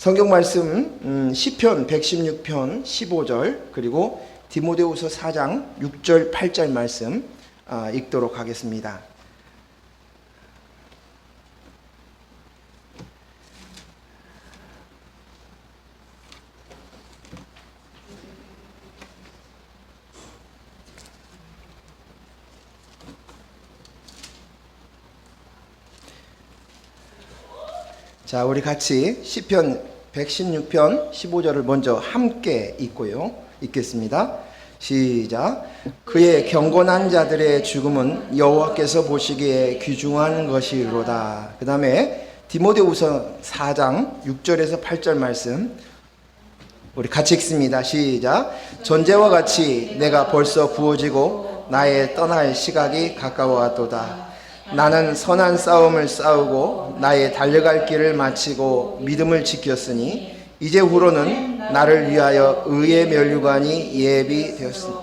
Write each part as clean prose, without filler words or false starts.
성경 말씀 시편 116편 15절 그리고 디모데후서 4장 6절 8절 말씀 읽도록 하겠습니다. 자, 우리 같이 시편 116편 15절을 먼저 함께 읽겠습니다. 시작. 그의 경건한 자들의 죽음은 여호와께서 보시기에 귀중한 것이로다. 그 다음에 디모데후서 4장 6절에서 8절 말씀 우리 같이 읽습니다. 시작. 전제와 같이 내가 벌써 부어지고 나의 떠날 시각이 가까워왔도다. 나는 선한 싸움을 싸우고 나의 달려갈 길을 마치고 믿음을 지켰으니 이제후로는 나를 위하여 의의 면류관이 예비되었으니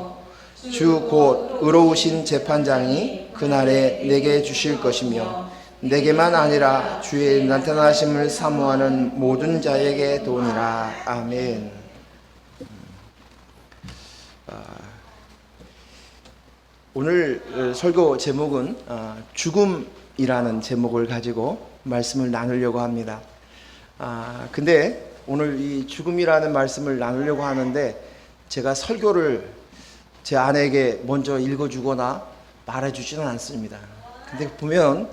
주 곧 의로우신 재판장이 그날에 내게 주실 것이며 내게만 아니라 주의 나타나심을 사모하는 모든 자에게 도니라. 아멘. 오늘 설교 제목은 죽음이라는 제목을 가지고 말씀을 나누려고 합니다. 근데 오늘 이 죽음이라는 말씀을 나누려고 하는데 제가 설교를 제 아내에게 먼저 읽어주거나 말해주지는 않습니다. 근데 보면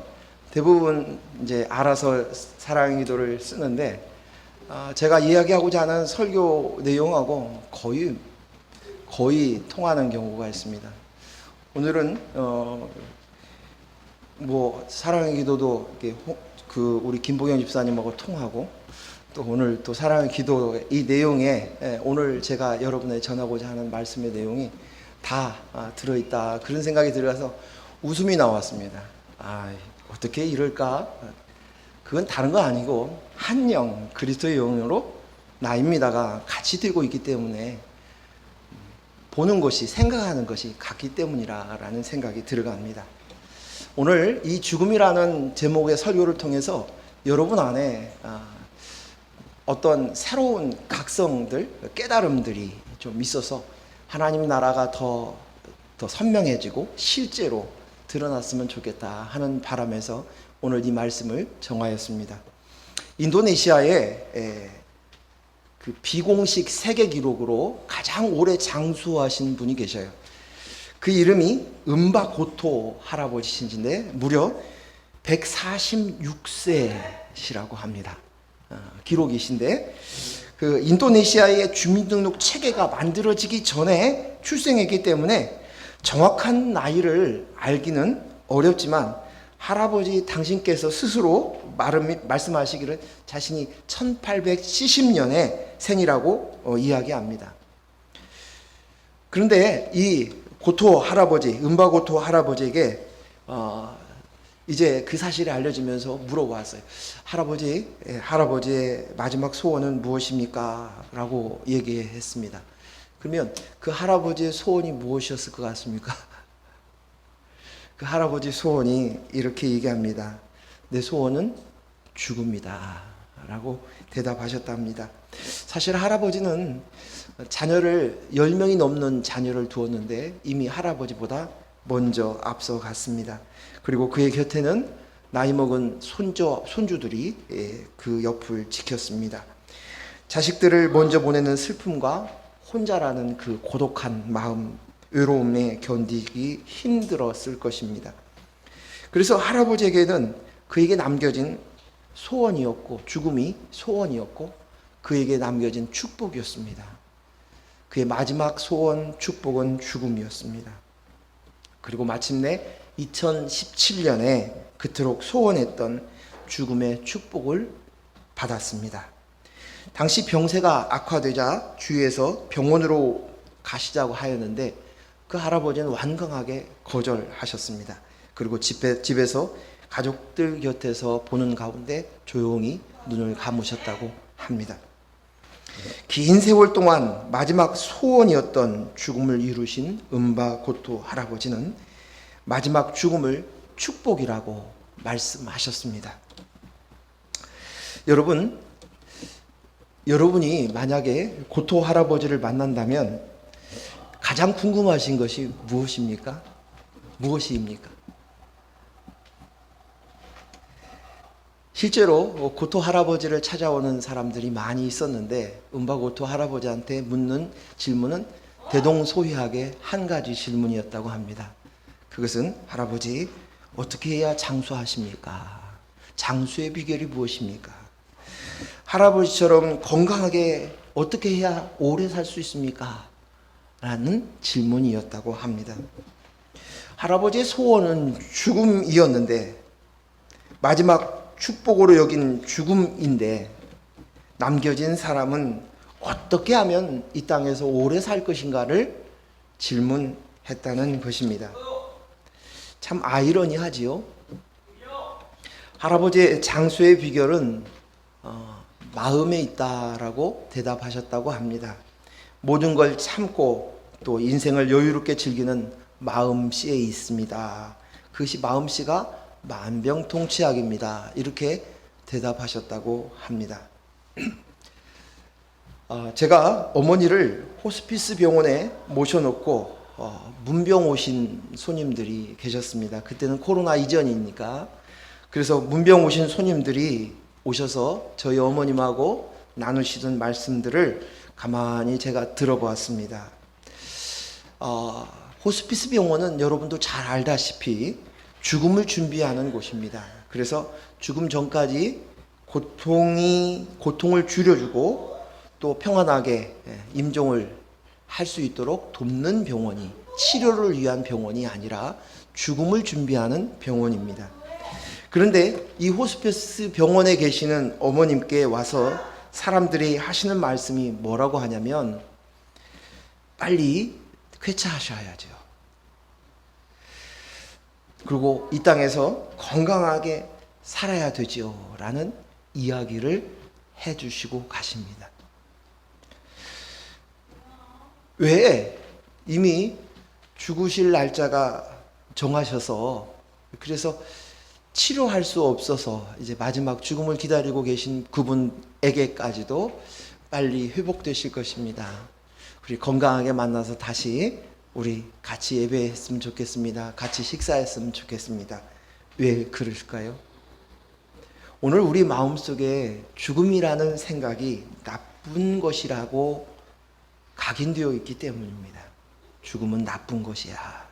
대부분 이제 알아서 사랑의 기도를 쓰는데 제가 이야기하고자 하는 설교 내용하고 거의 통하는 경우가 있습니다. 오늘은 사랑의 기도도 우리 김봉현 집사님하고 통하고 또 오늘 또 사랑의 기도 이 내용에 오늘 제가 여러분에 전하고자 하는 말씀의 내용이 다 들어있다 그런 생각이 들어서 웃음이 나왔습니다. 어떻게 이럴까? 그건 다른 거 아니고 한 영 그리스도의 영으로 나입니다가 같이 들고 있기 때문에 보는 것이 생각하는 것이 같기 때문이라는 생각이 들어갑니다. 오늘 이 죽음이라는 제목의 설교를 통해서 여러분 안에 어떤 새로운 각성들, 깨달음들이 좀 있어서 하나님 나라가 더 선명해지고 실제로 드러났으면 좋겠다 하는 바람에서 오늘 이 말씀을 정하였습니다. 인도네시아에 그 비공식 세계 기록으로 가장 오래 장수하신 분이 계셔요. 그 이름이 은바고토 할아버지신데 무려 146세시라고 합니다. 기록이신데 그 인도네시아의 주민등록 체계가 만들어지기 전에 출생했기 때문에 정확한 나이를 알기는 어렵지만 할아버지 당신께서 스스로 말씀하시기를 자신이 1870년에 생이라고 이야기합니다. 그런데 이 고토 할아버지, 은바고토 할아버지에게 이제 그 사실이 알려지면서 물어봤어요. 할아버지의 마지막 소원은 무엇입니까? 라고 얘기했습니다. 그러면 그 할아버지의 소원이 무엇이었을 것 같습니까? 그 할아버지 소원이 이렇게 얘기합니다. 내 소원은 죽음이다 라고 대답하셨답니다. 사실 할아버지는 10명이 넘는 자녀를 두었는데 이미 할아버지보다 먼저 앞서갔습니다. 그리고 그의 곁에는 나이 먹은 손주들이 그 옆을 지켰습니다. 자식들을 먼저 보내는 슬픔과 혼자라는 그 고독한 마음, 외로움에 견디기 힘들었을 것입니다. 그래서 할아버지에게는 그에게 남겨진 소원이었고 죽음이 소원이었고 그에게 남겨진 축복이었습니다. 그의 마지막 소원, 축복은 죽음이었습니다. 그리고 마침내 2017년에 그토록 소원했던 죽음의 축복을 받았습니다. 당시 병세가 악화되자 주위에서 병원으로 가시자고 하였는데 그 할아버지는 완강하게 거절하셨습니다. 그리고 집에서 가족들 곁에서 보는 가운데 조용히 눈을 감으셨다고 합니다. 긴 세월 동안 마지막 소원이었던 죽음을 이루신 은바고토 할아버지는 마지막 죽음을 축복이라고 말씀하셨습니다. 여러분, 여러분이 만약에 고토 할아버지를 만난다면 가장 궁금하신 것이 무엇입니까? 무엇입니까? 실제로 고토 할아버지를 찾아오는 사람들이 많이 있었는데 은바 고토 할아버지한테 묻는 질문은 대동소이하게 한 가지 질문이었다고 합니다. 그것은 할아버지 어떻게 해야 장수하십니까? 장수의 비결이 무엇입니까? 할아버지처럼 건강하게 어떻게 해야 오래 살 수 있습니까? 라는 질문이었다고 합니다. 할아버지의 소원은 죽음이었는데 마지막 축복으로 여긴 죽음인데 남겨진 사람은 어떻게 하면 이 땅에서 오래 살 것인가를 질문했다는 것입니다. 참 아이러니하지요. 할아버지의 장수의 비결은 마음에 있다라고 대답하셨다고 합니다. 모든 걸 참고 또 인생을 여유롭게 즐기는 마음씨에 있습니다. 그것이 마음씨가 만병통치약입니다. 이렇게 대답하셨다고 합니다. 제가 어머니를 호스피스 병원에 모셔놓고 문병 오신 손님들이 계셨습니다. 그때는 코로나 이전이니까. 그래서 문병 오신 손님들이 오셔서 저희 어머님하고 나누시던 말씀들을 가만히 제가 들어보았습니다. 호스피스 병원은 여러분도 잘 알다시피 죽음을 준비하는 곳입니다. 그래서 죽음 전까지 고통을 줄여주고 또 평안하게 임종을 할 수 있도록 돕는 병원이, 치료를 위한 병원이 아니라 죽음을 준비하는 병원입니다. 그런데 이 호스피스 병원에 계시는 어머님께 와서 사람들이 하시는 말씀이 뭐라고 하냐면 빨리 쾌차하셔야죠. 그리고 이 땅에서 건강하게 살아야 되지요 라는 이야기를 해주시고 가십니다. 왜? 이미 죽으실 날짜가 정하셔서 그래서 치료할 수 없어서 이제 마지막 죽음을 기다리고 계신 그분에게까지도 빨리 회복되실 것입니다. 우리 건강하게 만나서 다시 우리 같이 예배했으면 좋겠습니다. 같이 식사했으면 좋겠습니다. 왜 그럴까요? 오늘 우리 마음속에 죽음이라는 생각이 나쁜 것이라고 각인되어 있기 때문입니다. 죽음은 나쁜 것이야.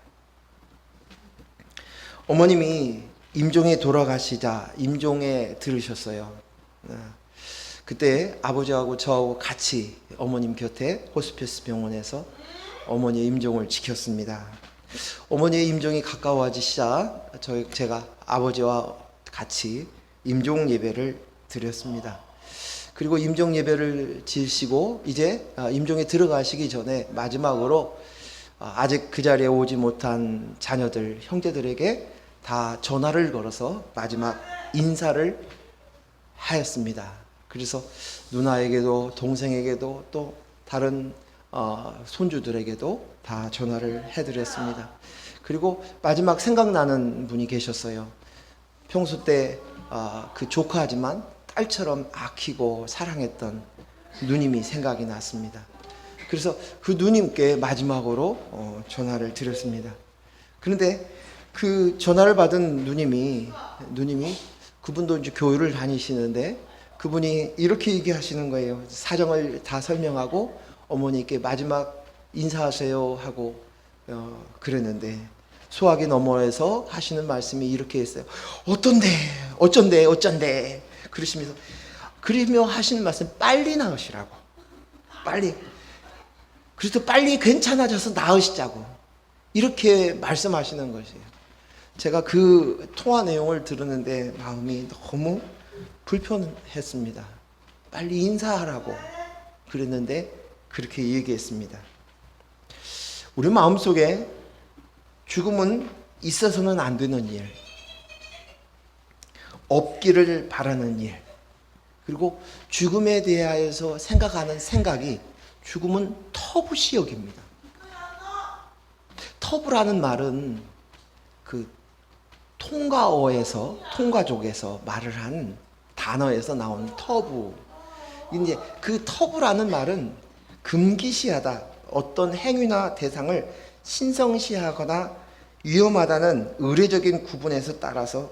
어머님이 임종에 돌아가시자 임종에 들으셨어요. 그때 아버지하고 저하고 같이 어머님 곁에 호스피스 병원에서 어머니의 임종을 지켰습니다. 어머니의 임종이 가까워지시자 제가 아버지와 같이 임종 예배를 드렸습니다. 그리고 임종 예배를 지으시고 이제 임종에 들어가시기 전에 마지막으로 아직 그 자리에 오지 못한 자녀들, 형제들에게 다 전화를 걸어서 마지막 인사를 하였습니다. 그래서 누나에게도 동생에게도 또 다른 손주들에게도 다 전화를 해드렸습니다. 그리고 마지막 생각나는 분이 계셨어요. 평소 때 그 조카지만 딸처럼 아끼고 사랑했던 누님이 생각이 났습니다. 그래서 그 누님께 마지막으로 전화를 드렸습니다. 그런데 그 전화를 받은 누님이 그분도 이제 교회를 다니시는데 그분이 이렇게 얘기하시는 거예요. 사정을 다 설명하고 어머니께 마지막 인사하세요 하고 그랬는데 소화기 너머에서 하시는 말씀이 이렇게 했어요. 어쩐데 그러시면서 그러며 하시는 말씀 빨리 나으시라고. 빨리. 그래서 빨리 괜찮아져서 나으시자고. 이렇게 말씀하시는 것이에요. 제가 그 통화 내용을 들었는데 마음이 너무 불편했습니다. 빨리 인사하라고 그랬는데 그렇게 얘기했습니다. 우리 마음속에 죽음은 있어서는 안 되는 일, 없기를 바라는 일, 그리고 죽음에 대하여서 생각하는 생각이 죽음은 터부시역입니다. 터부라는 말은 그 통가어에서 통가족에서 말을 한 단어에서 나온 터부. 이제 그 터부라는 말은 금기시하다, 어떤 행위나 대상을 신성시하거나 위험하다는 의례적인 구분에서 따라서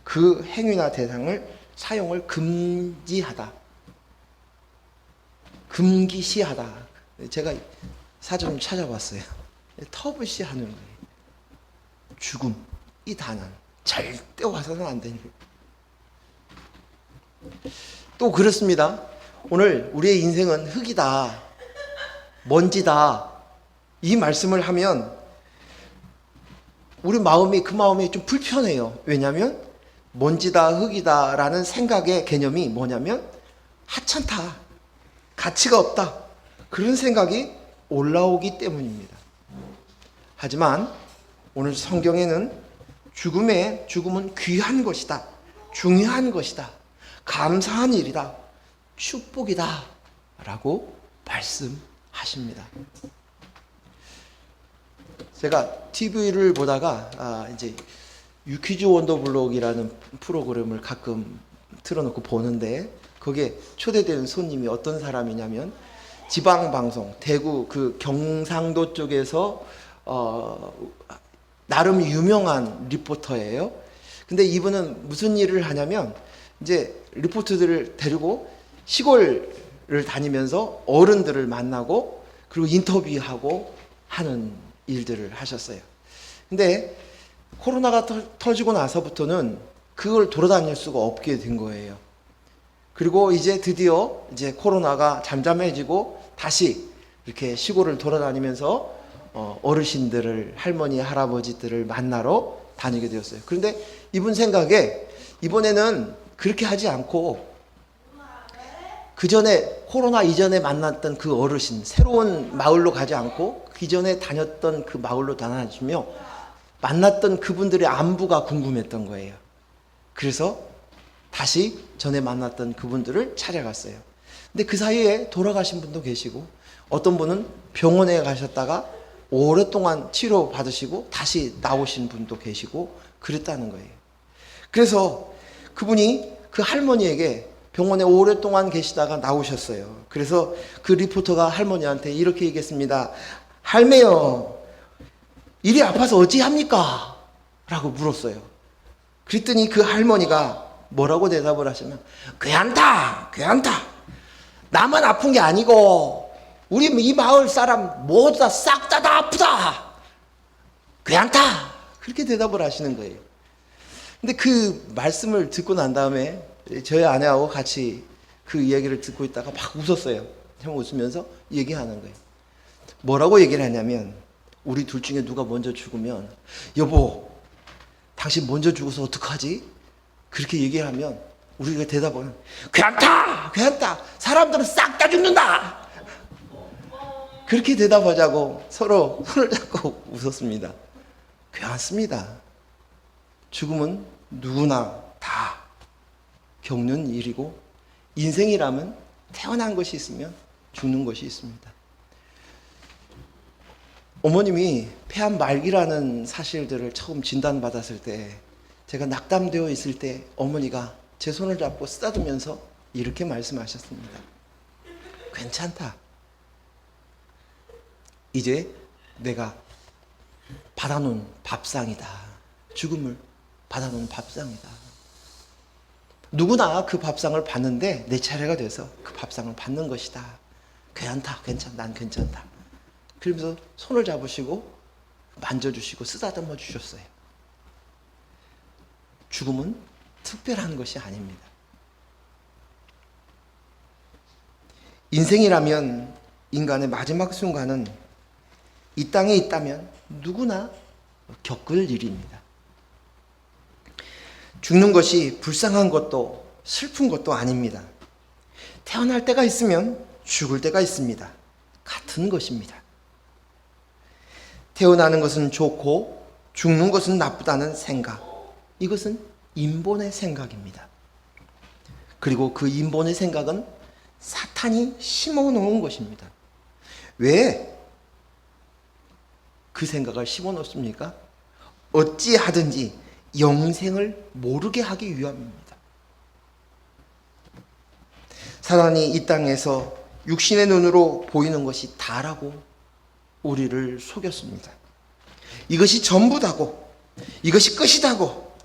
그 행위나 대상을 사용을 금지하다, 금기시하다. 제가 사전 찾아봤어요. 터부시하는 거예요. 죽음, 이 단어는 절대 와서는 안 되는 거예요. 또 그렇습니다. 오늘 우리의 인생은 흙이다, 먼지다, 이 말씀을 하면 우리 마음이, 그 마음이 좀 불편해요. 왜냐하면 먼지다, 흙이다 라는 생각의 개념이 뭐냐면 하찮다, 가치가 없다, 그런 생각이 올라오기 때문입니다. 하지만 오늘 성경에는 죽음은 귀한 것이다, 중요한 것이다, 감사한 일이다, 축복이다 라고 말씀하십니다. 제가 TV를 보다가 이제 유퀴즈 원더블록이라는 프로그램을 가끔 틀어놓고 보는데, 거기에 초대되는 손님이 어떤 사람이냐면 지방방송 대구 그 경상도 쪽에서 나름 유명한 리포터예요. 근데 이분은 무슨 일을 하냐면 이제 리포터들을 데리고 시골을 다니면서 어른들을 만나고 그리고 인터뷰하고 하는 일들을 하셨어요. 근데 코로나가 터지고 나서부터는 그걸 돌아다닐 수가 없게 된 거예요. 그리고 이제 드디어 이제 코로나가 잠잠해지고 다시 이렇게 시골을 돌아다니면서 어르신들을, 할머니, 할아버지들을 만나러 다니게 되었어요. 그런데 이분 생각에 이번에는 그렇게 하지 않고 그 전에 코로나 이전에 만났던 그 어르신, 새로운 마을로 가지 않고 그 전에 다녔던 그 마을로 다니시며 만났던 그분들의 안부가 궁금했던 거예요. 그래서 다시 전에 만났던 그분들을 찾아갔어요. 근데 그 사이에 돌아가신 분도 계시고 어떤 분은 병원에 가셨다가 오랫동안 치료 받으시고 다시 나오신 분도 계시고 그랬다는 거예요. 그래서 그분이 그 할머니에게 병원에 오랫동안 계시다가 나오셨어요. 그래서 그 리포터가 할머니한테 이렇게 얘기했습니다. 할매요, 일이 아파서 어찌합니까? 라고 물었어요. 그랬더니 그 할머니가 뭐라고 대답을 하시면, 괜찮다. 나만 아픈 게 아니고 우리 이 마을 사람 모두 다 싹 다 아프다. 괜찮다. 그렇게 대답을 하시는 거예요. 근데 그 말씀을 듣고 난 다음에 저희 아내하고 같이 그 이야기를 듣고 있다가 막 웃었어요. 형 웃으면서 얘기하는 거예요. 뭐라고 얘기를 하냐면, 우리 둘 중에 누가 먼저 죽으면, 여보, 당신 먼저 죽어서 어떡하지? 그렇게 얘기하면 우리가 대답은 괜찮다. 사람들은 싹 다 죽는다. 그렇게 대답하자고 서로 손을 잡고 웃었습니다. 괜찮습니다. 죽음은 누구나 다 겪는 일이고, 인생이라면 태어난 것이 있으면 죽는 것이 있습니다. 어머님이 폐암 말기라는 사실들을 처음 진단받았을 때, 제가 낙담되어 있을 때 어머니가 제 손을 잡고 쓰다듬으면서 이렇게 말씀하셨습니다. 괜찮다. 이제 내가 받아놓은 밥상이다. 죽음을 받아놓은 밥상이다. 누구나 그 밥상을 받는데 내 차례가 돼서 그 밥상을 받는 것이다. 난 괜찮다. 그러면서 손을 잡으시고 만져주시고 쓰다듬어 주셨어요. 죽음은 특별한 것이 아닙니다. 인생이라면, 인간의 마지막 순간은 이 땅에 있다면 누구나 겪을 일입니다. 죽는 것이 불쌍한 것도 슬픈 것도 아닙니다. 태어날 때가 있으면 죽을 때가 있습니다. 같은 것입니다. 태어나는 것은 좋고 죽는 것은 나쁘다는 생각, 이것은 인본의 생각입니다. 그리고 그 인본의 생각은 사탄이 심어놓은 것입니다. 왜 그 생각을 심어놓습니까? 어찌하든지 영생을 모르게 하기 위함입니다. 사단이 이 땅에서 육신의 눈으로 보이는 것이 다라고 우리를 속였습니다. 이것이 전부다고, 이것이 끝이다고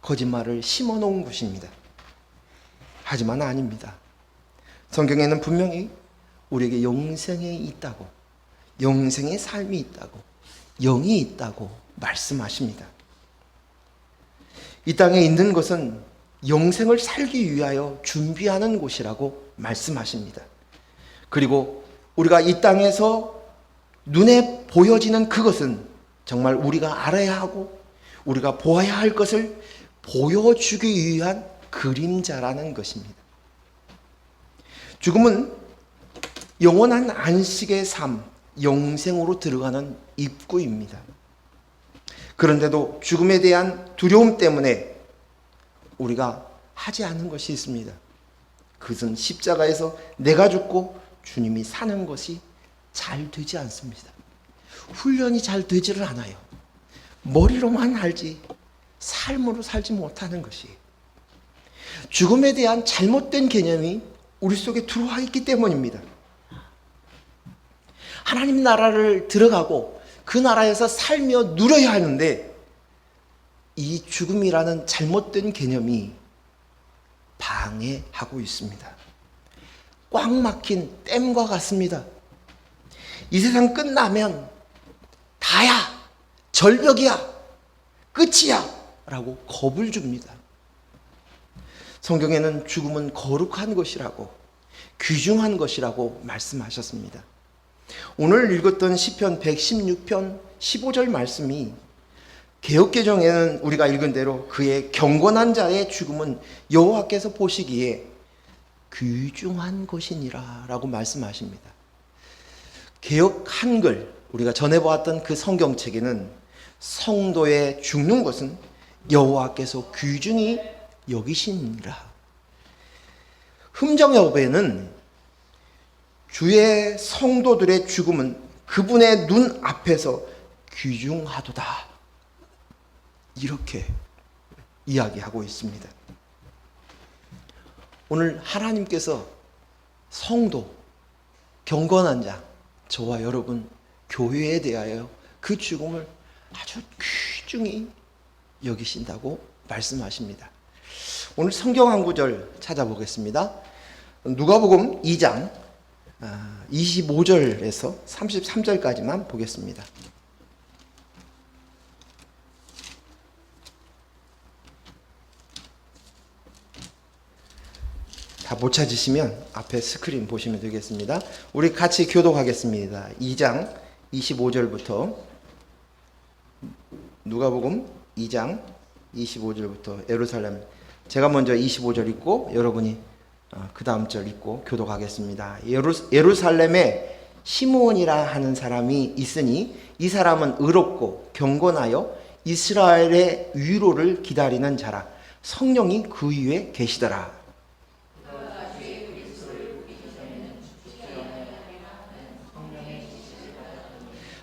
거짓말을 심어놓은 것입니다. 하지만 아닙니다. 성경에는 분명히 우리에게 영생이 있다고, 영생의 삶이 있다고, 영이 있다고 말씀하십니다. 이 땅에 있는 것은 영생을 살기 위하여 준비하는 곳이라고 말씀하십니다. 그리고 우리가 이 땅에서 눈에 보여지는 그것은 정말 우리가 알아야 하고 우리가 보아야 할 것을 보여주기 위한 그림자라는 것입니다. 죽음은 영원한 안식의 삶, 영생으로 들어가는 입구입니다. 그런데도 죽음에 대한 두려움 때문에 우리가 하지 않은 것이 있습니다. 그것은 십자가에서 내가 죽고 주님이 사는 것이 잘 되지 않습니다. 훈련이 잘 되지를 않아요. 머리로만 알지 삶으로 살지 못하는 것이, 죽음에 대한 잘못된 개념이 우리 속에 들어와 있기 때문입니다. 하나님 나라를 들어가고 그 나라에서 살며 누려야 하는데 이 죽음이라는 잘못된 개념이 방해하고 있습니다. 꽉 막힌 댐과 같습니다. 이 세상 끝나면 다야, 절벽이야, 끝이야 라고 겁을 줍니다. 성경에는 죽음은 거룩한 것이라고, 귀중한 것이라고 말씀하셨습니다. 오늘 읽었던 시편 116편 15절 말씀이 개역개정에는 우리가 읽은 대로 그의 경건한 자의 죽음은 여호와께서 보시기에 귀중한 것이니라 라고 말씀하십니다. 개역 한글, 우리가 전에 보았던 그 성경책에는 성도의 죽는 것은 여호와께서 귀중히 여기시니라. 흠정여배는 주의 성도들의 죽음은 그분의 눈 앞에서 귀중하도다, 이렇게 이야기하고 있습니다. 오늘 하나님께서 성도, 경건한 자, 저와 여러분 교회에 대하여 그 죽음을 아주 귀중히 여기신다고 말씀하십니다. 오늘 성경 한 구절 찾아보겠습니다. 누가복음 2장 25절에서 33절까지만 보겠습니다. 다 못 찾으시면 앞에 스크린 보시면 되겠습니다. 우리 같이 교독하겠습니다. 2장 25절부터, 누가복음 2장 25절부터 예루살렘, 제가 먼저 25절 읽고 여러분이 그 다음 절 읽고 교독하겠습니다. 예루살렘에 시므온이라 하는 사람이 있으니 이 사람은 의롭고 경건하여 이스라엘의 위로를 기다리는 자라. 성령이 그 위에 계시더라.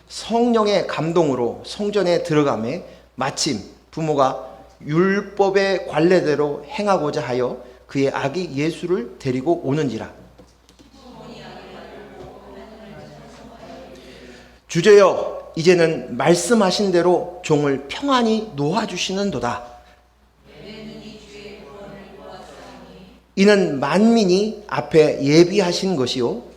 성령의 감동으로 성전에 들어가매 마침 부모가 율법의 관례대로 행하고자 하여 그의 아기 예수를 데리고 오는지라. 주제여, 이제는 말씀하신 대로 종을 평안히 놓아주시는도다. 이는 만민이 앞에 예비하신 것이요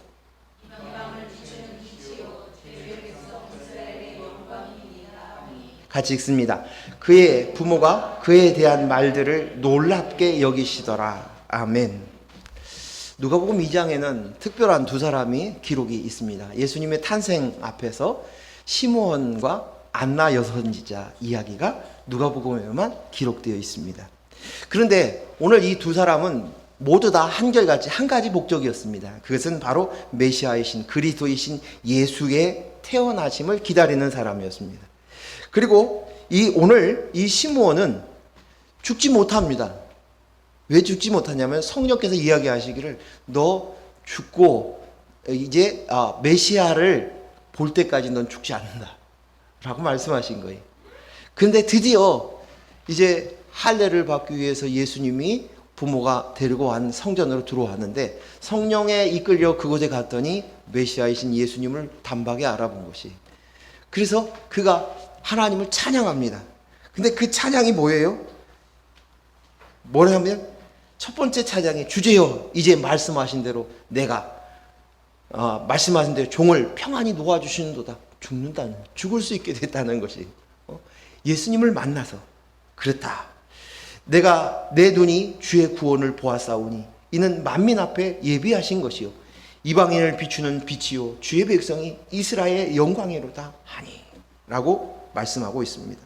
같이 읽습니다. 그의 부모가 그에 대한 말들을 놀랍게 여기시더라. 아멘. 누가복음 2장에는 특별한 두 사람이 기록이 있습니다. 예수님의 탄생 앞에서 시므온과 안나 여선지자 이야기가 누가복음에만 기록되어 있습니다. 그런데 오늘 이 두 사람은 모두 다 한결같이 한 가지 목적이었습니다. 그것은 바로 메시아이신 그리스도이신 예수의 태어나심을 기다리는 사람이었습니다. 그리고 오늘 이 시므온은 죽지 못합니다. 왜 죽지 못하냐면 성령께서 이야기하시기를 너 죽고 이제 메시아를 볼 때까지 넌 죽지 않는다 라고 말씀하신 거예요. 근데 드디어 이제 할례를 받기 위해서 예수님이 부모가 데리고 간 성전으로 들어왔는데 성령에 이끌려 그곳에 갔더니 메시아이신 예수님을 단박에 알아본 것이. 그래서 그가 하나님을 찬양합니다. 근데 그 찬양이 뭐예요? 뭐냐면 첫 번째 찬양이 주제여 이제 말씀하신 대로 내가 말씀하신 대로 종을 평안히 놓아주시는도다. 죽는다는, 죽을 수 있게 됐다는 것이 예수님을 만나서 그렇다. 내가 내 눈이 주의 구원을 보았사오니 이는 만민 앞에 예비하신 것이요 이방인을 비추는 빛이요 주의 백성이 이스라엘의 영광이로다 하니 라고 말씀하고 있습니다.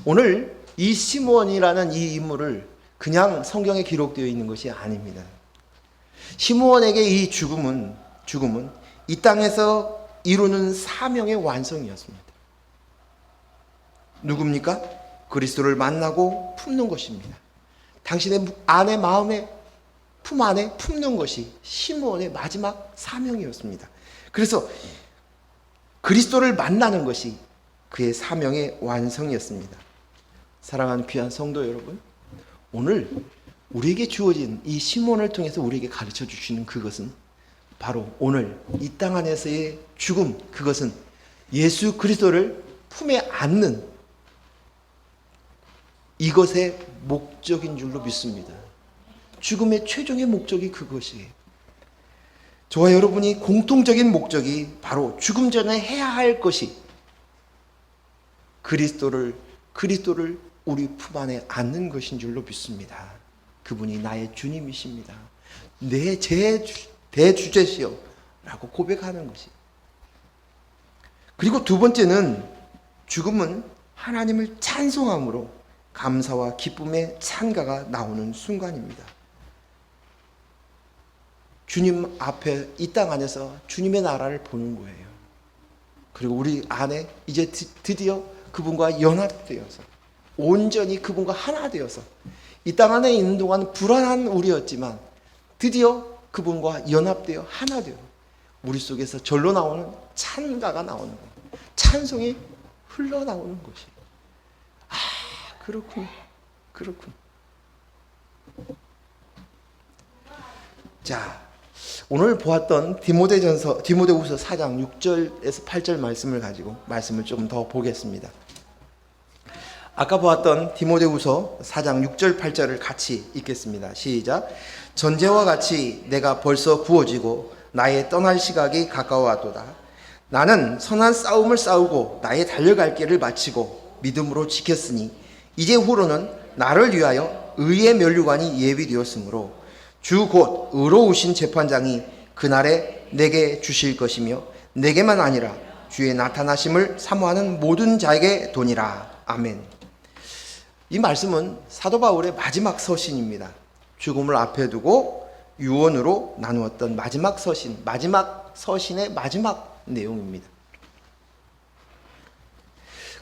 오늘 이 시므온이라는 이 인물을 그냥 성경에 기록되어 있는 것이 아닙니다. 시므온에게 이 죽음은 이 땅에서 이루는 사명의 완성이었습니다. 누굽니까? 그리스도를 만나고 품는 것입니다. 당신의 안에 마음에 품 안에 품는 것이 시므온의 마지막 사명이었습니다. 그래서 그리스도를 만나는 것이 그의 사명의 완성이었습니다. 사랑하는 귀한 성도 여러분, 오늘 우리에게 주어진 이 시므온을 통해서 우리에게 가르쳐 주시는 그것은 바로 오늘 이 땅 안에서의 죽음, 그것은 예수 그리스도를 품에 안는 이것의 목적인 줄로 믿습니다. 죽음의 최종의 목적이 그것이에요. 저와 여러분이 공통적인 목적이 바로 죽음 전에 해야 할 것이 그리스도를 우리 품 안에 안는 것인 줄로 믿습니다. 그분이 나의 주님이십니다. 제 대주제시여 라고 고백하는 것이. 그리고 두 번째는 죽음은 하나님을 찬송함으로 감사와 기쁨의 찬가가 나오는 순간입니다. 주님 앞에 이 땅 안에서 주님의 나라를 보는 거예요. 그리고 우리 안에 이제 드디어 그분과 연합되어서 온전히 그분과 하나 되어서 이 땅 안에 있는 동안 불안한 우리였지만 드디어 그분과 연합되어 하나 되어 우리 속에서 절로 나오는 찬가가 나오는 거예요. 찬송이 흘러나오는 것이. 그렇군. 자, 오늘 보았던 디모데후서 4장 6절에서 8절 말씀을 가지고 말씀을 조금 더 보겠습니다. 아까 보았던 디모데후서 4장 6절 8절을 같이 읽겠습니다. 시작. 전제와 같이 내가 벌써 부어지고 나의 떠날 시각이 가까워왔도다. 나는 선한 싸움을 싸우고 나의 달려갈 길을 마치고 믿음으로 지켰으니 이제 후로는 나를 위하여 의의 면류관이 예비되었으므로 주 곧 의로우신 재판장이 그날에 내게 주실 것이며 내게만 아니라 주의 나타나심을 사모하는 모든 자에게 도니라. 아멘. 이 말씀은 사도 바울의 마지막 서신입니다. 죽음을 앞에 두고 유언으로 나누었던 마지막 서신의 마지막 내용입니다.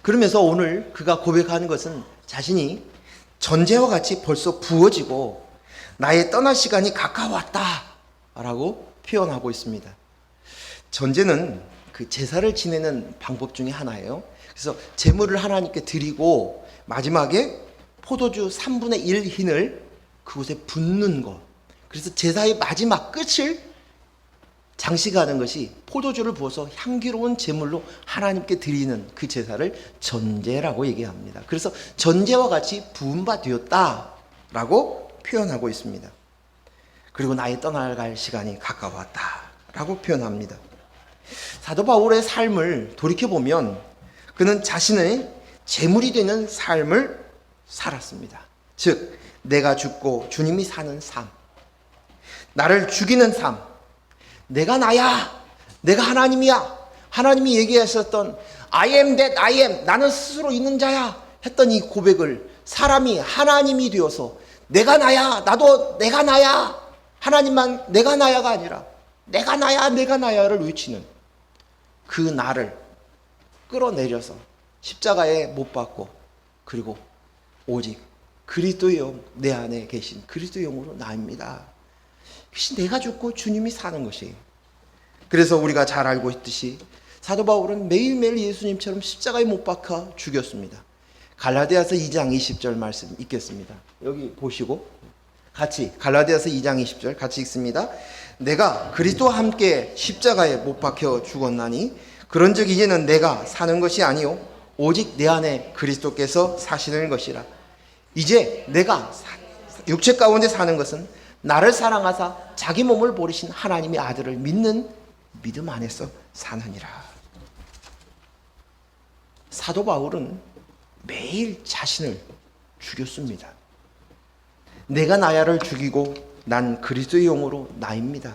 그러면서 오늘 그가 고백하는 것은 자신이 전제와 같이 벌써 부어지고 나의 떠날 시간이 가까웠다 라고 표현하고 있습니다. 전제는 그 제사를 지내는 방법 중에 하나예요. 그래서 제물을 하나님께 드리고 마지막에 포도주 3분의 1 흰을 그곳에 붓는 것. 그래서 제사의 마지막 끝을 장식하는 것이 포도주를 부어서 향기로운 제물로 하나님께 드리는 그 제사를 전제라고 얘기합니다. 그래서 전제와 같이 부은 바 되었다라고 표현하고 있습니다. 그리고 나의 떠나갈 시간이 가까웠다라고 표현합니다. 사도 바울의 삶을 돌이켜보면 그는 자신의 제물이 되는 삶을 살았습니다. 즉 내가 죽고 주님이 사는 삶, 나를 죽이는 삶, 내가 나야, 내가 하나님이야, 하나님이 얘기하셨던 I am that I am, 나는 스스로 있는 자야 했던 이 고백을 사람이 하나님이 되어서 내가 나야, 나도 내가 나야, 하나님만 내가 나야가 아니라 내가 나야, 내가 나야를 외치는 그 나를 끌어내려서 십자가에 못 박고 그리고 오직 그리스도의 영, 내 안에 계신 그리스도의 영으로 나입니다. 그것이 내가 죽고 주님이 사는 것이에요. 그래서 우리가 잘 알고 있듯이 사도 바울은 매일매일 예수님처럼 십자가에 못 박아 죽였습니다. 갈라디아서 2장 20절 말씀 읽겠습니다. 여기 보시고 같이 갈라디아서 2장 20절 같이 읽습니다. 내가 그리스도와 함께 십자가에 못 박혀 죽었나니 그런즉 이제는 내가 사는 것이 아니요 오직 내 안에 그리스도께서 사시는 것이라. 이제 내가 육체 가운데 사는 것은 나를 사랑하사 자기 몸을 버리신 하나님의 아들을 믿는 믿음 안에서 사느니라. 사도 바울은 매일 자신을 죽였습니다. 내가 나야를 죽이고 난 그리스도의 영으로 나입니다.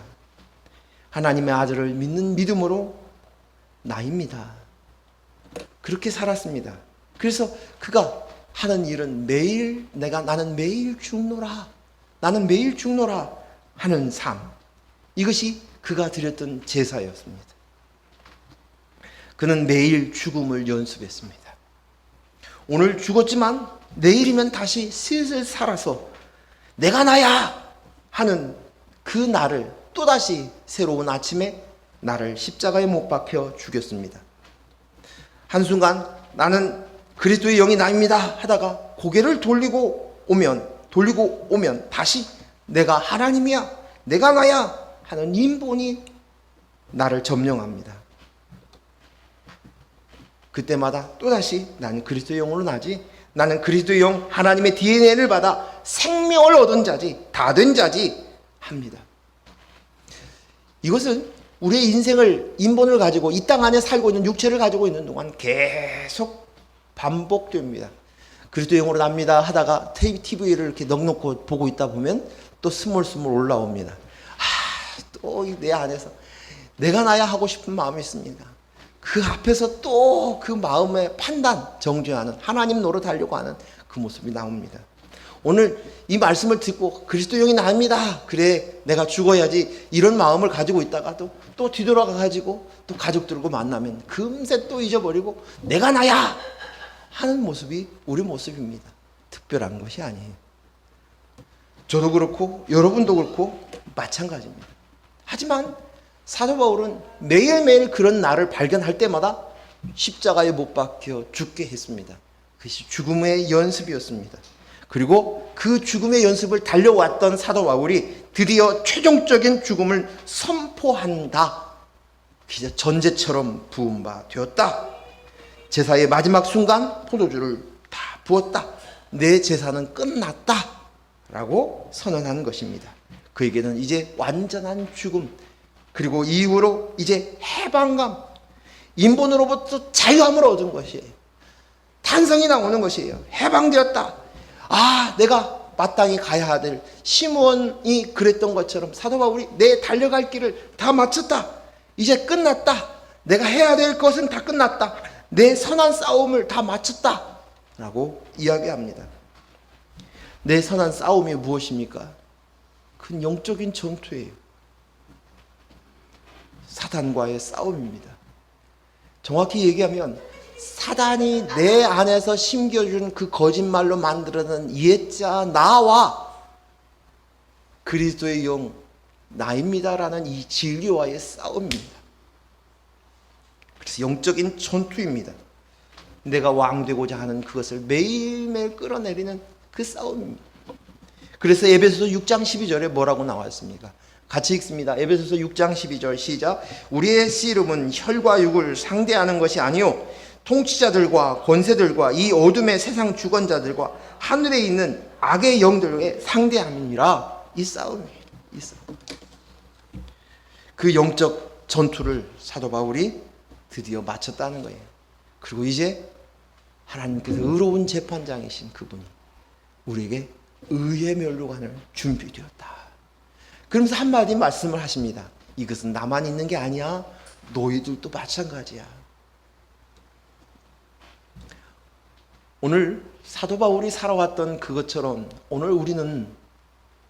하나님의 아들을 믿는 믿음으로 나입니다. 그렇게 살았습니다. 그래서 그가 하는 일은 매일 나는 매일 죽노라. 나는 매일 죽노라 하는 삶. 이것이 그가 드렸던 제사였습니다. 그는 매일 죽음을 연습했습니다. 오늘 죽었지만 내일이면 다시 슬슬 살아서 내가 나야 하는 그 나를 또다시 새로운 아침에 나를 십자가에 못 박혀 죽였습니다. 한순간 나는 그리스도의 영이 나입니다 하다가 고개를 돌리고 오면 다시 내가 하나님이야, 내가 나야 하는 인본이 나를 점령합니다. 그때마다 또다시 나는 그리스도의 영으로 나지, 나는 그리스도의 영 하나님의 DNA를 받아 생명을 얻은 자지, 다 된 자지 합니다. 이것은 우리의 인생을 인본을 가지고 이 땅 안에 살고 있는 육체를 가지고 있는 동안 계속 반복됩니다. 그리스도의 영으로 납니다 하다가 TV를 이렇게 넉넉히 보고 있다 보면 또 스물스물 올라옵니다. 또 내 안에서 내가 나야 하고 싶은 마음이 있습니다. 그 앞에서 또 그 마음의 판단, 정죄하는 하나님 노릇하려고 하는 그 모습이 나옵니다. 오늘 이 말씀을 듣고 그리스도 영이 나입니다. 그래 내가 죽어야지 이런 마음을 가지고 있다가도 또 뒤돌아가 가지고 또 가족들과 만나면 금세 또 잊어버리고 내가 나야 하는 모습이 우리 모습입니다. 특별한 것이 아니에요. 저도 그렇고 여러분도 그렇고 마찬가지입니다. 하지만 사도 바울은 매일매일 그런 나를 발견할 때마다 십자가에 못 박혀 죽게 했습니다. 그것이 죽음의 연습이었습니다. 그리고 그 죽음의 연습을 달려왔던 사도 바울이 드디어 최종적인 죽음을 선포한다. 기자 전제처럼 부은 바 되었다. 제사의 마지막 순간 포도주를 다 부었다. 내 제사는 끝났다. 라고 선언하는 것입니다. 그에게는 이제 완전한 죽음, 그리고 이후로 이제 해방감, 인본으로부터 자유함을 얻은 것이에요. 탄성이 나오는 것이에요. 해방되었다. 내가 마땅히 가야 될 시므온이 그랬던 것처럼 사도 바울이 내 달려갈 길을 다 마쳤다. 이제 끝났다. 내가 해야 될 것은 다 끝났다. 내 선한 싸움을 다 마쳤다. 라고 이야기합니다. 내 선한 싸움이 무엇입니까? 그건 영적인 전투예요. 사단과의 싸움입니다. 정확히 얘기하면 사단이 내 안에서 심겨준 그 거짓말로 만들어낸 옛자 나와 그리스도의 영 나입니다라는 이 진리와의 싸움입니다. 그래서 영적인 전투입니다. 내가 왕 되고자 하는 그것을 매일매일 끌어내리는 그 싸움입니다. 그래서 에베소서 6장 12절에 뭐라고 나왔습니까? 같이 읽습니다. 에베소서 6장 12절 시작. 우리의 씨름은 혈과 육을 상대하는 것이 아니요 통치자들과 권세들과 이 어둠의 세상 주권자들과 하늘에 있는 악의 영들에 상대함이니라. 이 싸움이에요. 이 싸움. 그 영적 전투를 사도 바울이 드디어 마쳤다는 거예요. 그리고 이제 하나님께서 의로운 재판장이신 그분이 우리에게 의의 면류관을 준비되었다. 그러면서 한마디 말씀을 하십니다. 이것은 나만 있는 게 아니야. 너희들도 마찬가지야. 오늘 사도 바울이 살아왔던 그것처럼 오늘 우리는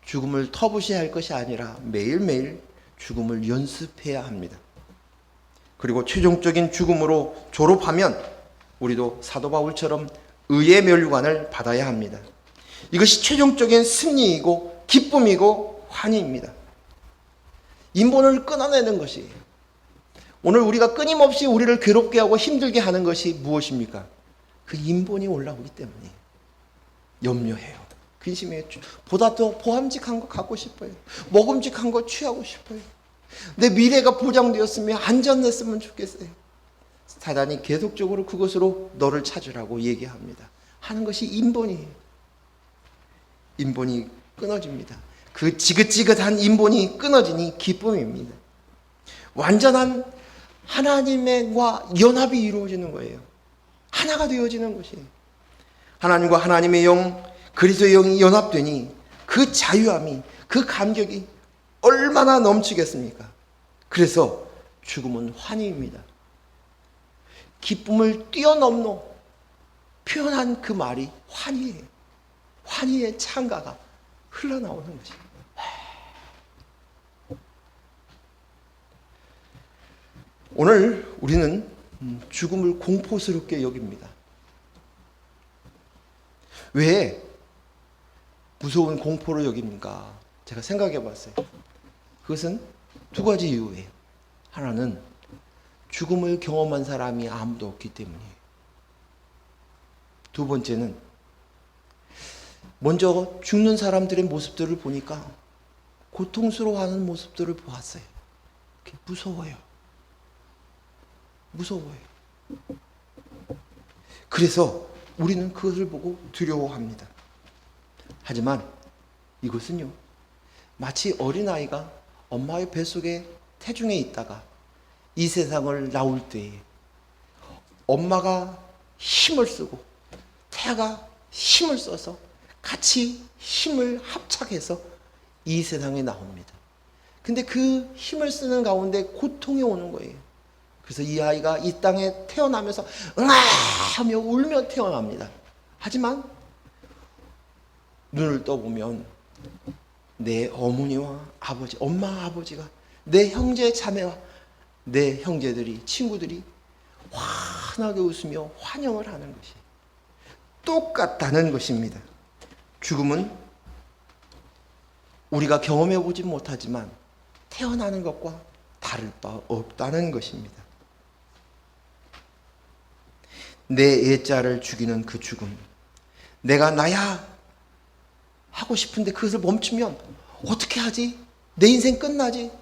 죽음을 터부시할 것이 아니라 매일매일 죽음을 연습해야 합니다. 그리고 최종적인 죽음으로 졸업하면 우리도 사도 바울처럼 의의 면류관을 받아야 합니다. 이것이 최종적인 승리이고 기쁨이고 환희입니다. 인본을 끊어내는 것이에요. 오늘 우리가 끊임없이 우리를 괴롭게 하고 힘들게 하는 것이 무엇입니까? 그 인본이 올라오기 때문에 염려해요. 근심해요. 보다 더 보람직한 거 갖고 싶어요. 먹음직한 거 취하고 싶어요. 내 미래가 보장되었으면 안전했으면 좋겠어요. 사단이 계속적으로 그것으로 너를 찾으라고 얘기합니다. 하는 것이 인본이에요. 인본이 끊어집니다. 그 지긋지긋한 인본이 끊어지니 기쁨입니다. 완전한 하나님과 연합이 이루어지는 거예요. 하나가 되어지는 것이에요. 하나님과 하나님의 영, 그리스도의 영이 연합되니 그 자유함이, 그 감격이 얼마나 넘치겠습니까? 그래서 죽음은 환희입니다. 기쁨을 뛰어넘는 표현한 그 말이 환희예요. 환희의 창가가 흘러나오는 것이에요. 오늘 우리는 죽음을 공포스럽게 여깁니다. 왜 무서운 공포로 여깁니까? 제가 생각해 봤어요. 그것은 두 가지 이유예요. 하나는 죽음을 경험한 사람이 아무도 없기 때문이에요. 두 번째는 먼저 죽는 사람들의 모습들을 보니까 고통스러워하는 모습들을 보았어요. 무서워요. 무서워요. 그래서 우리는 그것을 보고 두려워합니다. 하지만 이것은요, 마치 어린아이가 엄마의 뱃속에 태중에 있다가 이 세상을 나올 때에 엄마가 힘을 쓰고 태아가 힘을 써서 같이 힘을 합작해서 이 세상에 나옵니다. 근데 그 힘을 쓰는 가운데 고통이 오는 거예요. 그래서 이 아이가 이 땅에 태어나면서 으아 하며 울며 태어납니다. 하지만 눈을 떠보면 내 어머니와 아버지, 엄마 아버지가, 내 형제 자매와 내 형제들이, 친구들이 환하게 웃으며 환영을 하는 것이 똑같다는 것입니다. 죽음은 우리가 경험해 보지 못하지만 태어나는 것과 다를 바 없다는 것입니다. 내 애자를 죽이는 그 죽음, 내가 나야 하고 싶은데 그것을 멈추면 어떻게 하지? 내 인생 끝나지?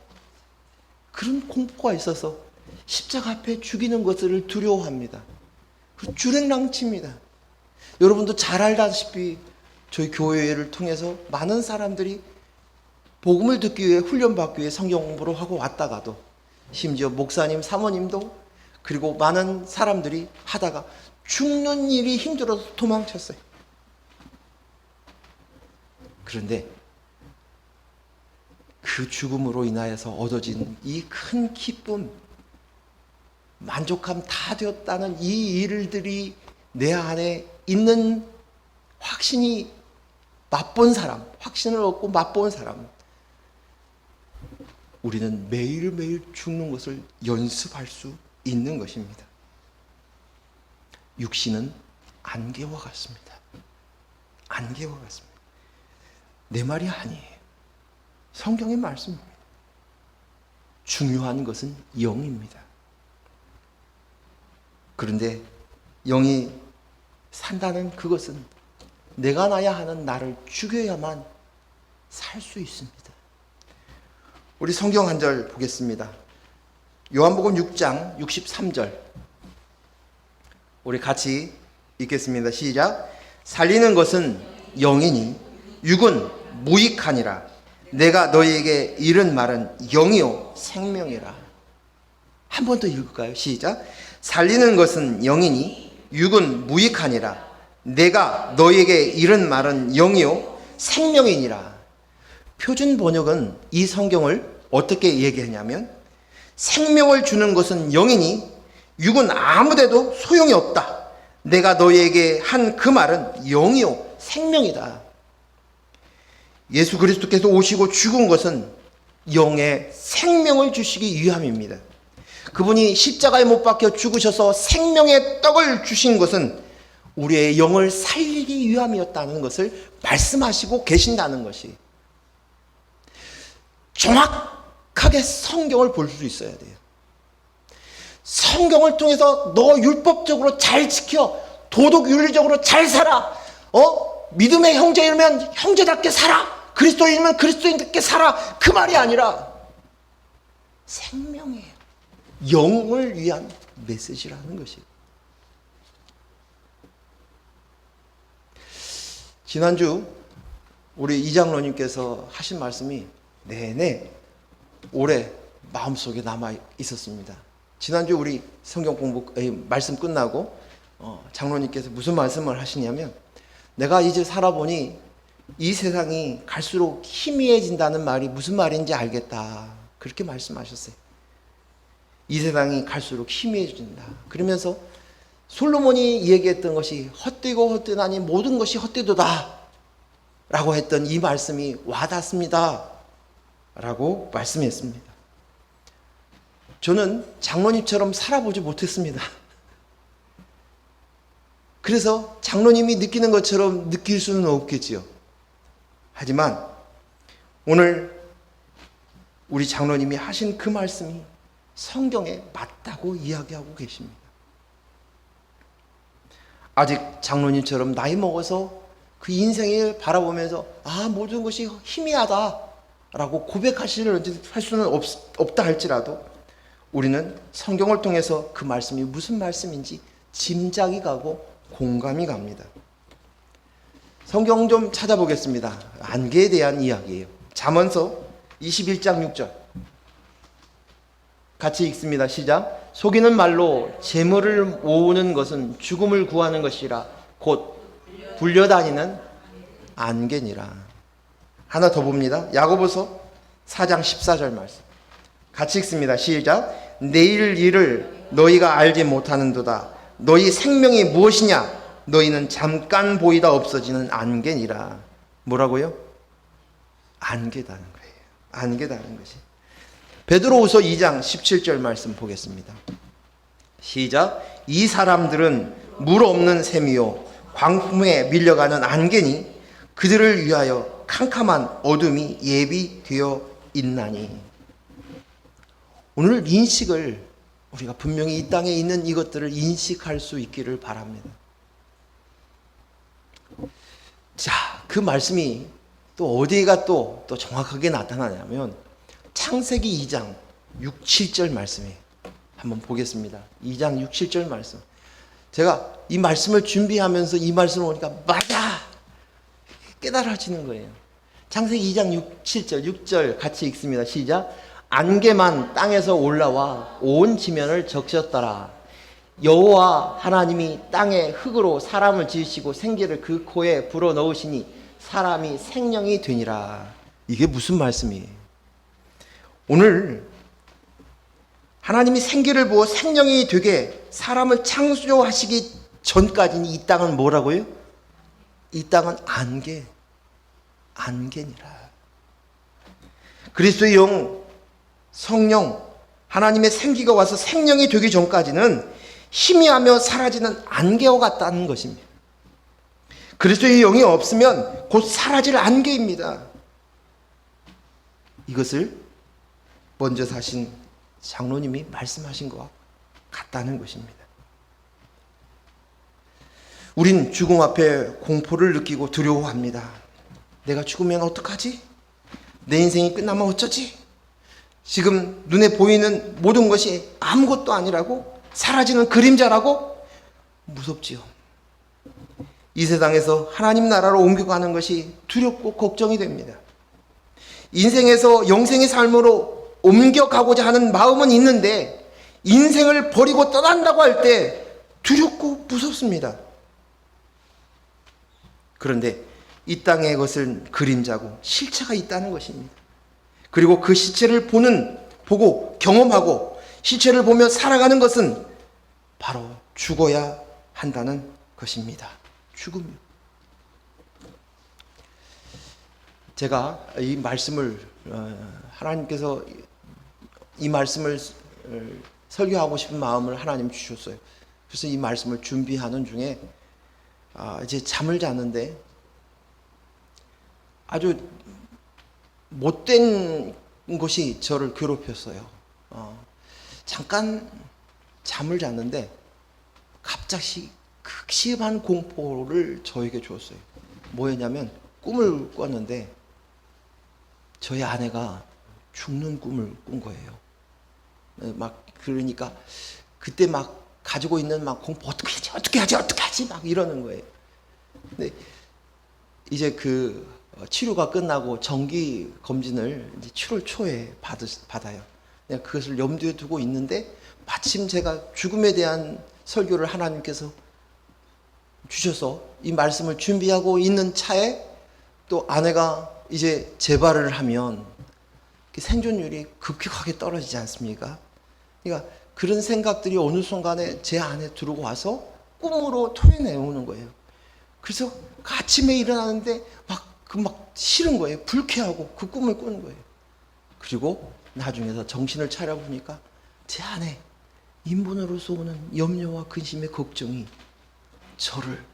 그런 공포가 있어서 십자가 앞에 죽이는 것을 두려워합니다. 주랭랑칩니다. 여러분도 잘 알다시피 저희 교회를 통해서 많은 사람들이 복음을 듣기 위해 훈련받기 위해 성경 공부를 하고 왔다가도, 심지어 목사님, 사모님도, 그리고 많은 사람들이 하다가 죽는 일이 힘들어서 도망쳤어요. 그런데 그 죽음으로 인하여서 얻어진 이 큰 기쁨, 만족함 다 되었다는 이 일들이 내 안에 있는 확신이 맛본 사람, 확신을 얻고 맛본 사람, 우리는 매일매일 죽는 것을 연습할 수 있는 것입니다. 육신은 안개와 같습니다. 안개와 같습니다. 내 말이 아니에요. 성경의 말씀입니다. 중요한 것은 영입니다. 그런데 영이 산다는 그것은 내가 나야 하는 나를 죽여야만 살 수 있습니다. 우리 성경 한 절 보겠습니다. 요한복음 6장 63절. 우리 같이 읽겠습니다. 시작. 살리는 것은 영이니 육은 무익하니라. 내가 너희에게 이른 말은 영이요 생명이라. 한 번 더 읽을까요? 시작. 살리는 것은 영이니 육은 무익하니라. 내가 너희에게 이른 말은 영이요 생명이니라. 표준 번역은 이 성경을 어떻게 얘기하냐면, 생명을 주는 것은 영이니 육은 아무데도 소용이 없다. 내가 너희에게 한 그 말은 영이요 생명이다. 예수 그리스도께서 오시고 죽은 것은 영의 생명을 주시기 위함입니다. 그분이 십자가에 못 박혀 죽으셔서 생명의 떡을 주신 것은 우리의 영을 살리기 위함이었다는 것을 말씀하시고 계신다는 것이, 정확하게 성경을 볼 수 있어야 돼요. 성경을 통해서 너 율법적으로 잘 지켜, 도덕 윤리적으로 잘 살아, 믿음의 형제이면 형제답게 살아, 그리스도인이면 그리스도인답게 살아, 그 말이 아니라 생명의 영을 위한 메시지라는 것이. 지난주 우리 이장로님께서 하신 말씀이 내내 오래 마음속에 남아 있었습니다. 지난주 우리 성경 공부 말씀 끝나고 장로님께서 무슨 말씀을 하시냐면, 내가 이제 살아보니 이 세상이 갈수록 희미해진다는 말이 무슨 말인지 알겠다, 그렇게 말씀하셨어요. 이 세상이 갈수록 희미해진다. 그러면서 솔로몬이 얘기했던 것이 헛되고 헛되나니 모든 것이 헛되도다 라고 했던 이 말씀이 와닿습니다 라고 말씀했습니다. 저는 장로님처럼 살아보지 못했습니다. 그래서 장로님이 느끼는 것처럼 느낄 수는 없겠지요. 하지만 오늘 우리 장로님이 하신 그 말씀이 성경에 맞다고 이야기하고 계십니다. 아직 장로님처럼 나이 먹어서 그 인생을 바라보면서 모든 것이 희미하다 라고 할 수는 없다 할지라도 우리는 성경을 통해서 그 말씀이 무슨 말씀인지 짐작이 가고 공감이 갑니다. 성경 좀 찾아보겠습니다. 안개에 대한 이야기예요. 잠언서 21장 6절 같이 읽습니다. 시작. 속이는 말로 재물을 모으는 것은 죽음을 구하는 것이라 곧 불려다니는 안개니라. 하나 더 봅니다. 야고보서 4장 14절 말씀 같이 읽습니다. 시작. 내일 일을 너희가 알지 못하는도다. 너희 생명이 무엇이냐? 너희는 잠깐 보이다 없어지는 안개니라. 뭐라고요? 안개다는 거예요. 안개다는 것이. 베드로후서 2장 17절 말씀 보겠습니다. 시작. 이 사람들은 물 없는 샘이요 광풍에 밀려가는 안개니 그들을 위하여 캄캄한 어둠이 예비되어 있나니. 오늘 인식을 우리가 분명히 이 땅에 있는 이것들을 인식할 수 있기를 바랍니다. 자, 그 말씀이 또 어디가 또 정확하게 나타나냐면 창세기 2장 6, 7절 말씀이에요. 한번 보겠습니다. 2장 6, 7절 말씀. 제가 이 말씀을 준비하면서 이 말씀을 보니까 맞아! 깨달아지는 거예요. 창세기 2장 6, 7절, 6절 같이 읽습니다. 시작. 안개만 땅에서 올라와 온 지면을 적셨더라. 여호와 하나님이 땅의 흙으로 사람을 지으시고 생기를 그 코에 불어넣으시니 사람이 생명이 되니라. 이게 무슨 말씀이에요? 오늘 하나님이 생기를 부어 생명이 되게 사람을 창조하시기 전까지는 이 땅은 뭐라고요? 이 땅은 안개니라. 그리스도의 영 성령 하나님의 생기가 와서 생명이 되기 전까지는 희미하며 사라지는 안개와 같다는 것입니다. 그리스도의 영이 없으면 곧 사라질 안개입니다. 이것을 먼저 사신 장로님이 말씀하신 것과 같다는 것입니다. 우린 죽음 앞에 공포를 느끼고 두려워합니다. 내가 죽으면 어떡하지? 내 인생이 끝나면 어쩌지? 지금 눈에 보이는 모든 것이 아무것도 아니라고? 사라지는 그림자라고? 무섭지요. 이 세상에서 하나님 나라로 옮겨가는 것이 두렵고 걱정이 됩니다. 인생에서 영생의 삶으로 옮겨가고자 하는 마음은 있는데 인생을 버리고 떠난다고 할 때 두렵고 무섭습니다. 그런데 이 땅의 것은 그림자고 실체가 있다는 것입니다. 그리고 그 시체를 보고 경험하고 시체를 보며 살아가는 것은 바로 죽어야 한다는 것입니다. 죽음이요. 제가 이 말씀을 하나님께서 이 말씀을 설교하고 싶은 마음을 하나님 주셨어요. 그래서 이 말씀을 준비하는 중에 이제 잠을 자는데 아주 못된 것이 저를 괴롭혔어요. 잠깐 잠을 잤는데 갑자기 극심한 공포를 저에게 주었어요. 뭐였냐면 꿈을 꿨는데 저희 아내가 죽는 꿈을 꾼 거예요. 막 그러니까 그때 막 가지고 있는 막 공포 어떻게 하지 막 이러는 거예요. 근데 이제 그 치료가 끝나고 정기 검진을 이제 7월 초에 받아요. 내가 그것을 염두에 두고 있는데 마침 제가 죽음에 대한 설교를 하나님께서 주셔서 이 말씀을 준비하고 있는 차에 또 아내가 이제 재발을 하면 생존율이 급격하게 떨어지지 않습니까? 그러니까 그런 생각들이 어느 순간에 제 안에 들어오고 와서 꿈으로 토해내오는 거예요. 그래서 아침에 일어나는데 막 싫은 거예요. 불쾌하고 그 꿈을 꾸는 거예요. 그리고 나중에서 정신을 차려보니까 제 안에 인본으로서 오는 염려와 근심의 걱정이 저를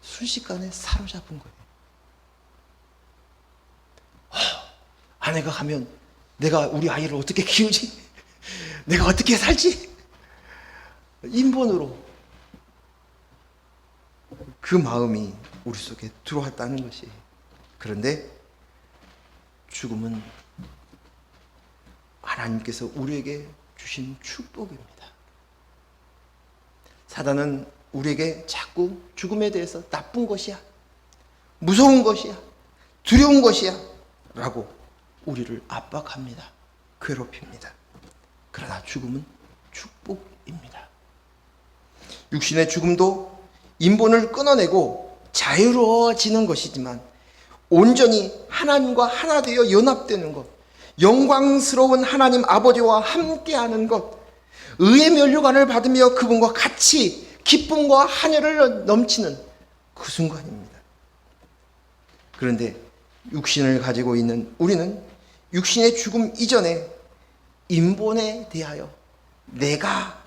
순식간에 사로잡은 거예요. 아내가 가면 내가 우리 아이를 어떻게 키우지? 내가 어떻게 살지? 인본으로 그 마음이 우리 속에 들어왔다는 것이. 그런데 죽음은 하나님께서 우리에게 주신 축복입니다. 사단은 우리에게 자꾸 죽음에 대해서 나쁜 것이야, 무서운 것이야, 두려운 것이야 라고 우리를 압박합니다. 괴롭힙니다. 그러나 죽음은 축복입니다. 육신의 죽음도 인본을 끊어내고 자유로워지는 것이지만 온전히 하나님과 하나 되어 연합되는 것, 영광스러운 하나님 아버지와 함께하는 것, 의의 면류관을 받으며 그분과 같이 기쁨과 한여를 넘치는 그 순간입니다. 그런데 육신을 가지고 있는 우리는 육신의 죽음 이전에 인본에 대하여 내가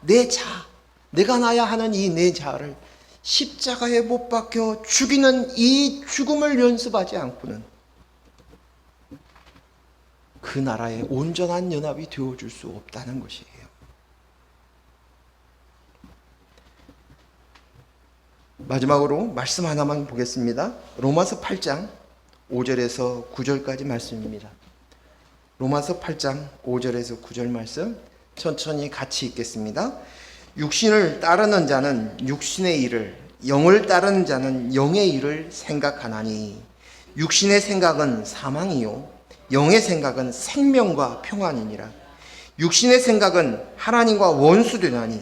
나야 하는 이 내 자아를 십자가에 못 박혀 죽이는 이 죽음을 연습하지 않고는 그 나라의 온전한 연합이 되어줄 수 없다는 것이에요. 마지막으로 말씀 하나만 보겠습니다. 로마서 8장 5절에서 9절까지 말씀입니다. 로마서 8장 5절에서 9절 말씀 천천히 같이 읽겠습니다. 육신을 따르는 자는 육신의 일을, 영을 따르는 자는 영의 일을 생각하나니 육신의 생각은 사망이요 영의 생각은 생명과 평안이니라. 육신의 생각은 하나님과 원수되나니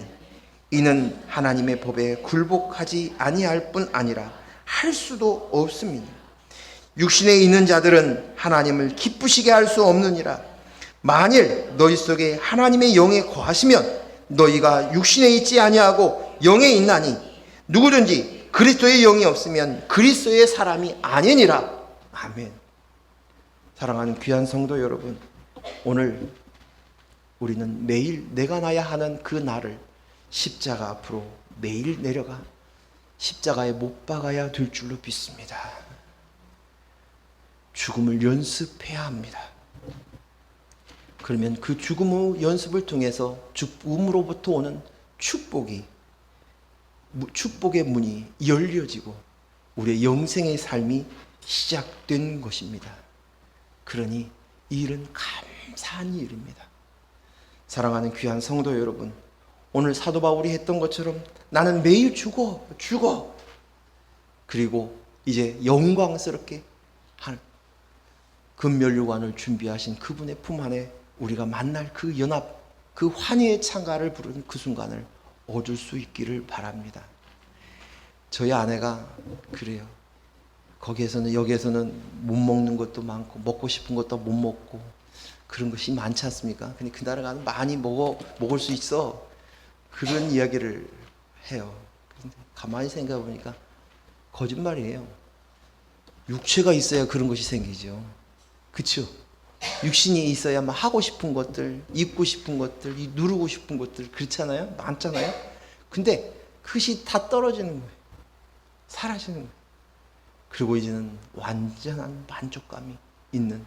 이는 하나님의 법에 굴복하지 아니할 뿐 아니라 할 수도 없습니다. 육신에 있는 자들은 하나님을 기쁘시게 할 수 없느니라. 만일 너희 속에 하나님의 영에 거하시면 너희가 육신에 있지 아니하고 영에 있나니 누구든지 그리스도의 영이 없으면 그리스도의 사람이 아니니라. 아멘. 사랑하는 귀한 성도 여러분, 오늘 우리는 매일 내가 나야 하는 그 나를 십자가 앞으로 매일 내려가 십자가에 못 박아야 될 줄로 믿습니다. 죽음을 연습해야 합니다. 그러면 그 죽음의 연습을 통해서 죽음으로부터 오는 축복의 문이 열려지고 우리의 영생의 삶이 시작된 것입니다. 그러니 이 일은 감사한 일입니다. 사랑하는 귀한 성도 여러분, 오늘 사도 바울이 했던 것처럼 나는 매일 죽어. 그리고 이제 영광스럽게 금면류관을 준비하신 그분의 품 안에 우리가 만날 그 연합, 그 환희의 창가를 부르는 그 순간을 얻을 수 있기를 바랍니다. 저희 아내가 그래요. 거기에서는 여기에서는 못 먹는 것도 많고 먹고 싶은 것도 못 먹고 그런 것이 많지 않습니까? 근데 그날에 가면 많이 먹을 수 있어. 그런 이야기를 해요. 근데 가만히 생각해 보니까 거짓말이에요. 육체가 있어야 그런 것이 생기죠. 그렇죠? 육신이 있어야만 하고 싶은 것들, 입고 싶은 것들, 누르고 싶은 것들 그렇잖아요? 많잖아요? 근데 그것이 다 떨어지는 거예요. 사라지는 거예요. 그리고 이제는 완전한 만족감이 있는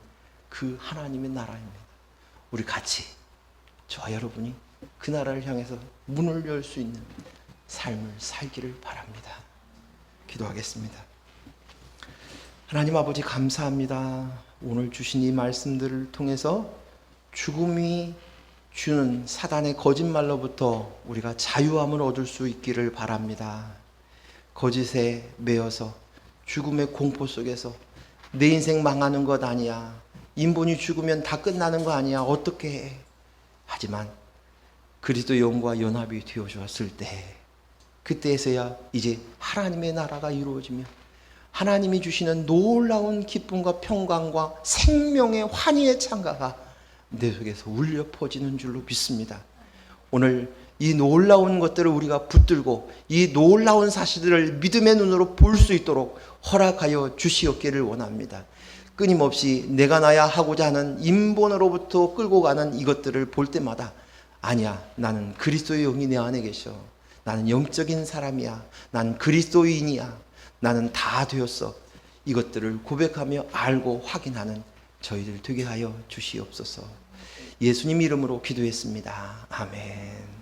그 하나님의 나라입니다. 우리 같이, 저와 여러분이 그 나라를 향해서 문을 열 수 있는 삶을 살기를 바랍니다. 기도하겠습니다. 하나님 아버지 감사합니다. 오늘 주신 이 말씀들을 통해서 죽음이 주는 사단의 거짓말로부터 우리가 자유함을 얻을 수 있기를 바랍니다. 거짓에 매여서 죽음의 공포 속에서 내 인생 망하는 것 아니야, 인본이 죽으면 다 끝나는 거 아니야, 어떻게 해? 하지만 그리스도 영과 연합이 되어 주었을 때, 그때에서야 이제 하나님의 나라가 이루어지며 하나님이 주시는 놀라운 기쁨과 평강과 생명의 환희의 창가가 내 속에서 울려 퍼지는 줄로 믿습니다. 오늘 이 놀라운 것들을 우리가 붙들고 이 놀라운 사실들을 믿음의 눈으로 볼 수 있도록 허락하여 주시옵기를 원합니다. 끊임없이 내가 나야 하고자 하는 인본으로부터 끌고 가는 이것들을 볼 때마다, 아니야, 나는 그리스도의 영이 내 안에 계셔, 나는 영적인 사람이야, 난 그리스도인이야, 나는 다 되었어, 이것들을 고백하며 알고 확인하는 저희들 되게 하여 주시옵소서. 예수님 이름으로 기도했습니다. 아멘.